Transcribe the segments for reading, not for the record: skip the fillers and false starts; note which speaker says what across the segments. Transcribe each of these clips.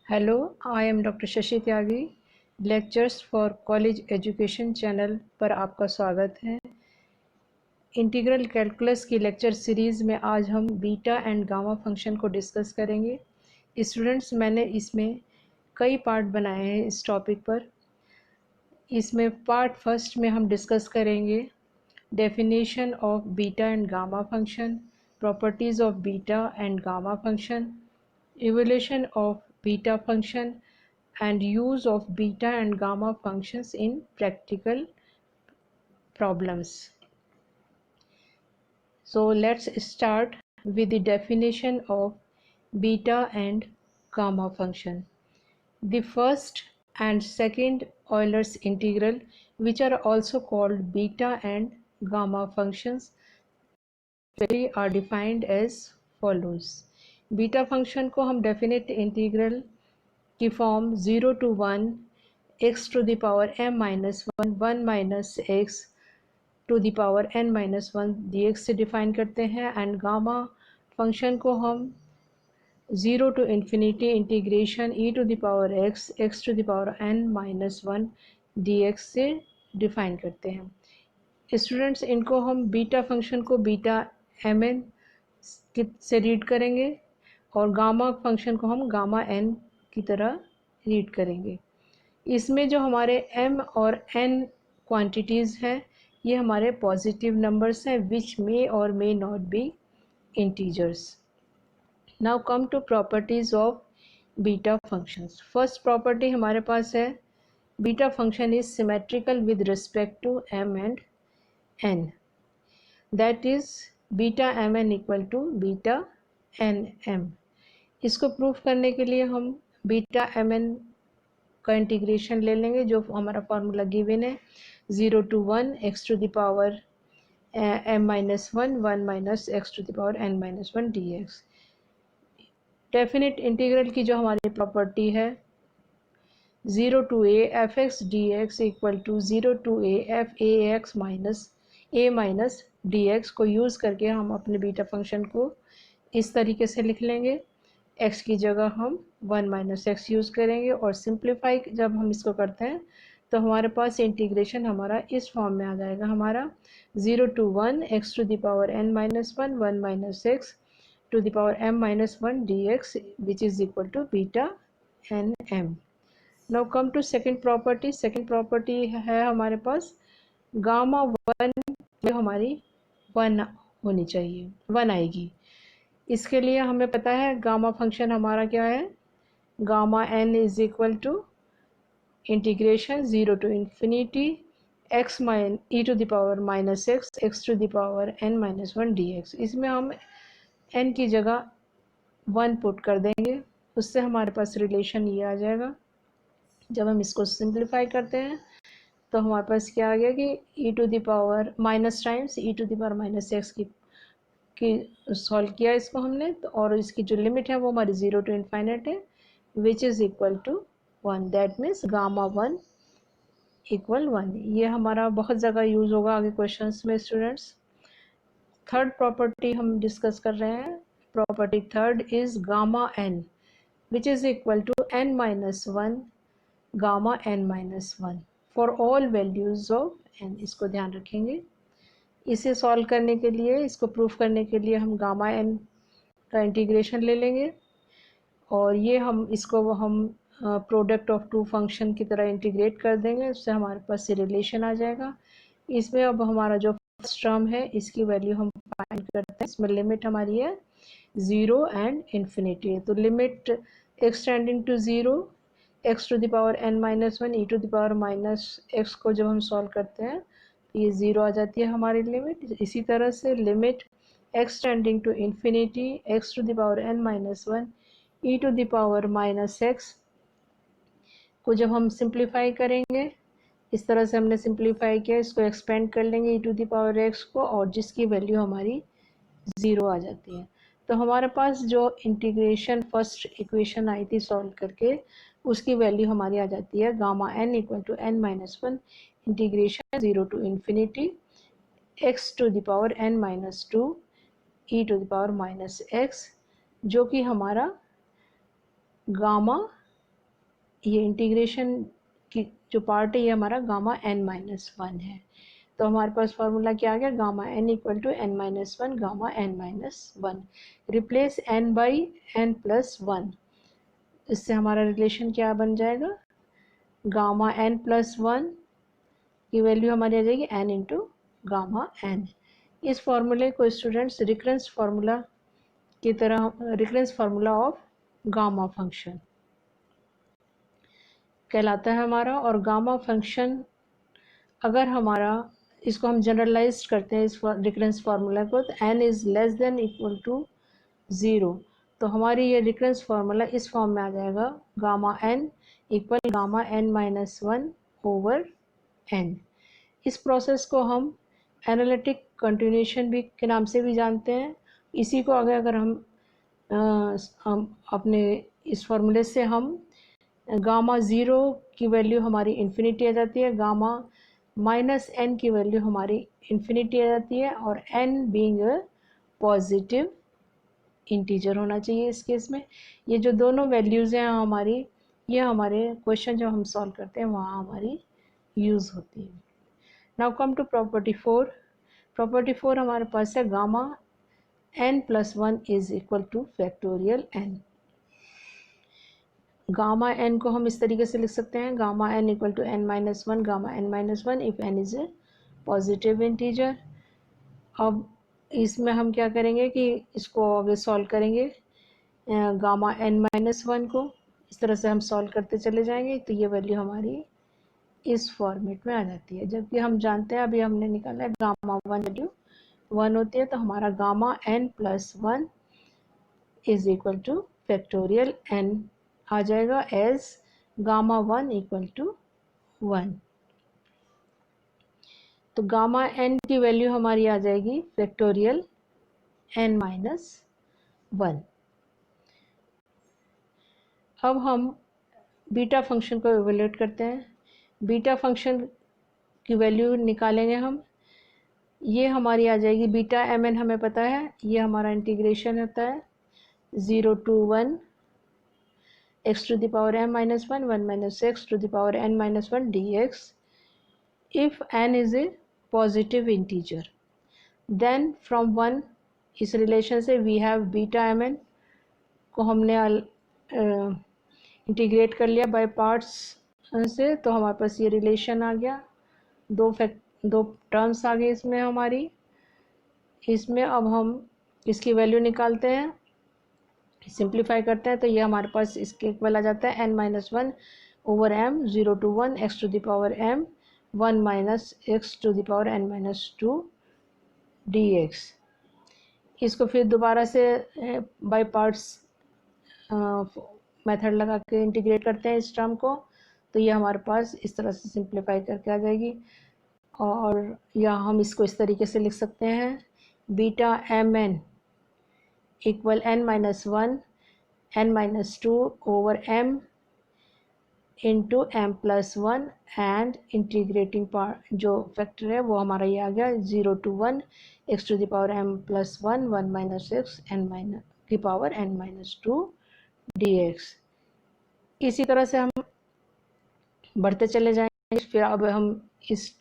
Speaker 1: Hello, I am doctor Shashi Tyagi. Lectures for college education channel पर आपका स्वागत है। इंटीग्रल कैलकुलस की लेक्चर सीरीज़ में आज हम बीटा एंड गामा फंक्शन को डिस्कस करेंगे। स्टूडेंट्स, मैंने इसमें कई पार्ट बनाए हैं इस टॉपिक पर। इसमें पार्ट फर्स्ट में हम डिस्कस करेंगे definition of beta and gamma function, properties of beta and gamma function, evaluation of beta function and use of beta and gamma functions in practical problems. So let's start with the definition of beta and gamma function. The first and second Euler's integral, which are also called beta and gamma functions, are defined as follows. Beta function को हम definite integral की form 0 to 1 x to the power m minus 1 minus x to the power n minus 1 dx से define करते हैं। And gamma function को हम 0 to infinity integration e to the power x to the power n minus 1 dx से define करते हैं। Students, इनको हम बीटा फंक्शन को बीटा mn से रीड करेंगे और गामा फंक्शन को हम गामा n की तरह रीड करेंगे। इसमें जो हमारे m और n क्वांटिटीज़ हैं, ये हमारे पॉजिटिव नंबर्स हैं विच मे और may not be integers. Now come to properties of beta functions. First property हमारे पास है beta function is symmetrical with respect to m and n, that is beta M N equal to beta N M. इसको proof करने के लिए हम beta M N का integration ले लेंगे, जो हमारा फार्मूला गिवन है 0 to 1 x to the power m minus 1 minus x to the power n minus 1 dx। Definite integral की जो हमारी प्रॉपर्टी है 0 to a f x d x equal to 0 to a f a x minus a minus d x को use करके हम अपने beta function को इस तरीके से लिख लेंगे। x की जगह हम 1 माइनस एक्स यूज़ करेंगे और सिंप्लीफाई जब हम इसको करते हैं तो हमारे पास इंटीग्रेशन हमारा इस फॉर्म में आ जाएगा। हमारा 0 to 1 x to the power n minus 1 minus x to the power m minus 1 dx which is equal to beta n m। Now come to second property. Second property है हमारे पास gamma 1 जो हमारी 1 होनी चाहिए, 1 आएगी। इसके लिए हमें पता है गामा फंक्शन हमारा क्या है, gamma n is equal to integration 0 to infinity x minus e to the power minus x to the power n minus 1 dx। इसमें हम n की जगह 1 पुट कर देंगे, उससे हमारे पास रिलेशन ये आ जाएगा। जब हम इसको सिंप्लीफाई करते हैं तो हमारे पास क्या आ गया कि e to the power minus times e to the power minus x की सॉल्व किया इसको हमने तो, और इसकी जो लिमिट है वो हमारी 0 to इन्फाइनेट है which is equal to 1। That means gamma 1 equal 1। ये हमारा बहुत जगह यूज़ होगा आगे क्वेश्चंस में स्टूडेंट्स। थर्ड प्रॉपर्टी हम डिस्कस कर रहे हैं। Property third is gamma n which is equal to n minus 1 gamma n minus 1 for all values of n। इसको ध्यान रखेंगे। इसे सॉल्व करने के लिए, इसको प्रूफ करने के लिए हम गामा n का इंटीग्रेशन ले लेंगे और ये हम इसको हम प्रोडक्ट ऑफ टू फंक्शन की तरह इंटीग्रेट कर देंगे, उससे हमारे पास से रिलेशन आ जाएगा। इसमें अब हमारा जो फर्स्ट टर्म है इसकी वैल्यू हम फाइंड करते हैं। इसमें लिमिट हमारी है 0 एंड इन्फिनिटी, तो limit x tending to 0 x to the power n minus 1 e to the power minus x को जब हम सॉल्व करते हैं तो ये 0 आ जाती है हमारी लिमिट। इसी तरह से limit x tending to infinity x to the power n minus 1 e to the power minus x को जब हम सिंप्लीफाई करेंगे, इस तरह से हमने सिंप्लीफाई किया, इसको एक्सपेंड कर लेंगे ई टू द पावर एक्स को, और जिसकी वैल्यू हमारी 0 आ जाती है। तो हमारे पास जो इंटीग्रेशन फर्स्ट इक्वेशन आई थी सॉल्व करके, उसकी वैल्यू हमारी आ जाती है gamma n equal to n minus 1 integration 0 to infinity x to the power n minus 2 e to the power minus x, जो कि हमारा गामा ये इंटीग्रेशन की जो पार्ट है ये हमारा गामा n माइनस वन है। तो हमारे पास फार्मूला क्या आ गया, gamma n equal to n minus one gamma n minus one. Replace n by n plus one, इससे हमारा रिलेशन क्या बन जाएगा, गामा n प्लस वन की वैल्यू हमारी आ जाएगी n इंटू गामा n। इस फार्मूले को स्टूडेंट्स रिकरेंस फार्मूला की तरह, recurrence formula of gamma function कहलाता है हमारा। और गामा फंक्शन अगर हमारा इसको हम जनरलाइज करते हैं इस रिकरेंस फार्मूला को, तो n is less than equal to zero, तो हमारी ये रिकरेंस फार्मूला इस फॉर्म में आ जाएगा, gamma n equal gamma n minus one over n। इस प्रोसेस को हम एनालिटिक कंटिन्यूएशन भी के नाम से भी जानते हैं। इसी को आगे अगर हम अपने इस फार्मूले से हम गामा ज़ीरो की वैल्यू हमारी इन्फिनिटी आ जाती है, गामा माइनस n की वैल्यू हमारी इन्फिनिटी आ जाती है, और n being a positive integer होना चाहिए इस केस में। ये जो दोनों वैल्यूज़ हैं हमारी, ये हमारे क्वेश्चन जब हम सॉल्व करते हैं वहाँ हमारी यूज़ होती है। Now come to property four. Property four हमारे पास है gamma n plus one is equal to factorial n। Gamma n को हम इस तरीके से लिख सकते हैं, gamma n equal to n minus one gamma n minus one if n is a positive integer. अब इसमें हम क्या करेंगे कि इसको आगे सॉल्व करेंगे, गामा n माइनस वन को इस तरह से हम सॉल्व करते चले जाएंगे, तो ये वैल्यू हमारी इस फॉर्मेट में आ जाती है। जबकि हम जानते हैं, अभी हमने निकाला है गामा वन वैल्यू वन होती है, तो हमारा gamma n plus one is equal to factorial n आ जाएगा as gamma one equal to one. तो गामा n की वैल्यू हमारी आ जाएगी फैक्टोरियल n माइनस वन। अब हम बीटा फंक्शन को इवेल्यूएट करते हैं। बीटा फंक्शन की वैल्यू निकालेंगे हम, ये हमारी आ जाएगी बीटा एम एन, हमें पता है ये हमारा इंटीग्रेशन होता है 0 to 1 x to the power m minus 1 1 minus x to the power n minus 1 dx if n is a positive integer, then from 1 इस रिलेशन से we have beta M n को हमने इंटीग्रेट कर लिया by parts से, तो हमारे पास ये रिलेशन आ गया, दो टर्म्स आ गई इसमें हमारी। इसमें अब हम इसकी वैल्यू निकालते हैं, सिंप्लीफाई करते हैं, तो ये हमारे पास इसके इक्वल आ जाता है n minus one over m 0 to 1 x to the power m 1 minus x to the power n minus two dx। इसको फिर दोबारा से बाय पार्ट्स मेथड लगा के इंटीग्रेट करते हैं इस टर्म को, तो ये हमारे पास इस तरह से सिंप्लीफाई करके आ जाएगी। और या हम इसको इस तरीके से लिख सकते हैं, beta M N equal n minus one n minus two over m into m plus one, and integrating part जो फैक्टर है वो हमारा ये आ गया 0 to 1 x to the power m plus one 1 minus x n minus की power n minus two dx। इसी तरह से हम बढ़ते चले जाएंगे। फिर अब हम इस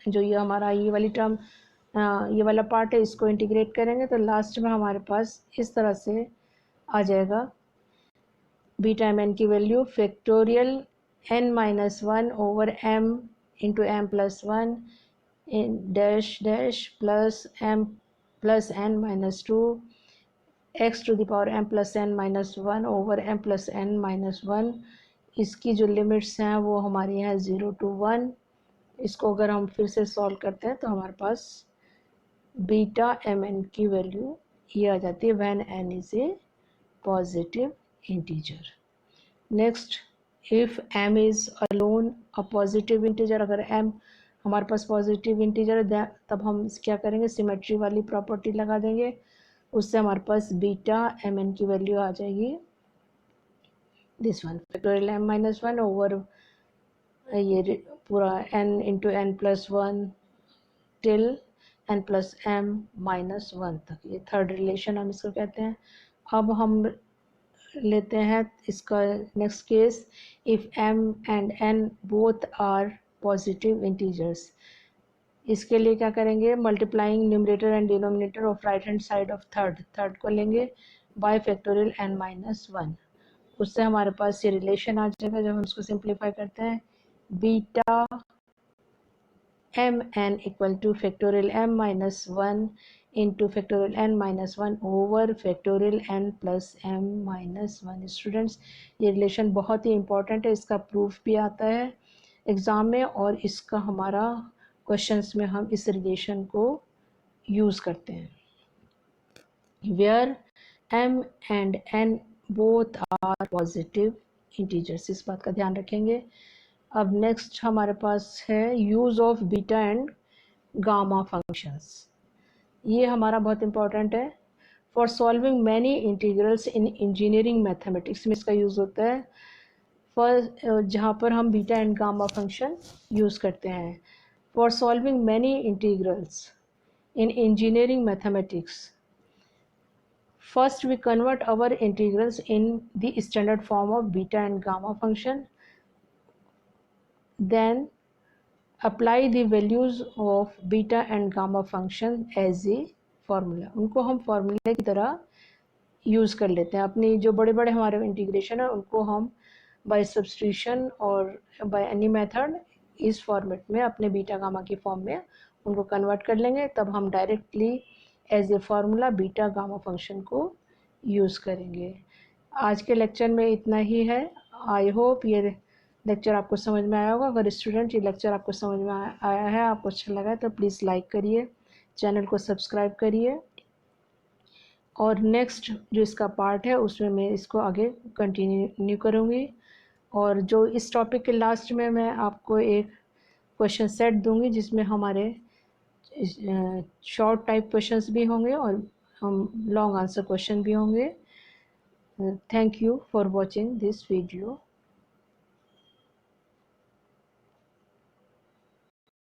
Speaker 1: जो ये हमारा ये वाली टर्म ये वाला पार्ट है इसको इंटीग्रेट करेंगे, तो लास्ट में हमारे पास इस तरह से आ जाएगा बीटा एम एन की value factorial n minus one over m into m plus one dash dash plus m plus n minus two x to the power m plus n minus one over m plus n minus one. इसकी जो limits हैं वो हमारी हैं 0 to 1। इसको अगर हम फिर से सॉल्व करते हैं तो हमारे पास बीटा एम एन की वैल्यू ये आ जाती है when n is a positive integer. Next, if m is alone a positive integer, अगर m हमारे पास पॉजिटिव इंटीजर है तब हम क्या करेंगे, सिमेट्री वाली प्रॉपर्टी लगा देंगे, उससे हमारे पास बीटा एम एन की वैल्यू आ जाएगी this one factorial m minus one over ये पूरा n into n plus one till n plus m minus one तक, ये थर्ड रिलेशन हम इसको कहते हैं। अब हम लेते हैं इसका next case, if m and n both are positive integers. इसके लिए क्या करेंगे, multiplying numerator and denominator of right hand side of third को लेंगे बाय फैक्टोरियल n-1। उससे हमारे पास ये रिलेशन आ जाएगा। जब हम इसको सिंप्लीफाई करते हैं, beta mn equal to factorial m-1 into factorial n-1 over factorial n plus m-1। Students, ये रिलेशन बहुत ही इंपॉर्टेंट है, इसका प्रूफ भी आता है एग्ज़ाम में, और इसका हमारा क्वेश्चंस में हम इस रिलेशन को यूज़ करते हैं। Where m and n both are positive integers, इस बात का ध्यान रखेंगे। अब नेक्स्ट हमारे पास है use of beta and gamma functions. ये हमारा बहुत इंपॉर्टेंट है। For solving many integrals in engineering mathematics में इसका यूज़ होता है, फॉर जहाँ पर हम beta and gamma function use करते हैं। For solving many integrals in engineering mathematics, first we convert our integrals in the standard form of beta and gamma function, then apply the values of beta and gamma function as a formula। उनको हम फॉर्मूले की तरह use कर लेते हैं। अपनी जो बड़े बड़े हमारे इंटीग्रेशन है उनको हम बाय सब्स्टिट्यूशन और बाय एनी मेथड इस फॉर्मेट में अपने बीटा गामा की फॉर्म में उनको कन्वर्ट कर लेंगे, तब हम directly as a formula beta gamma function को यूज़ करेंगे। आज के लेक्चर में इतना ही है। आई होप ये लेक्चर आपको समझ में आया होगा। अगर स्टूडेंट ये लेक्चर आपको समझ में आया है, आपको अच्छा लगा है, तो प्लीज़ लाइक करिए, चैनल को सब्सक्राइब करिए, और नेक्स्ट जो इसका पार्ट है उसमें मैं इसको आगे कंटिन्यू करूँगी। और जो इस टॉपिक के लास्ट में मैं आपको एक क्वेश्चन सेट दूंगी जिसमें हमारे शॉर्ट टाइप क्वेश्चंस भी होंगे और लॉन्ग आंसर क्वेश्चन भी होंगे। Thank you for watching this video.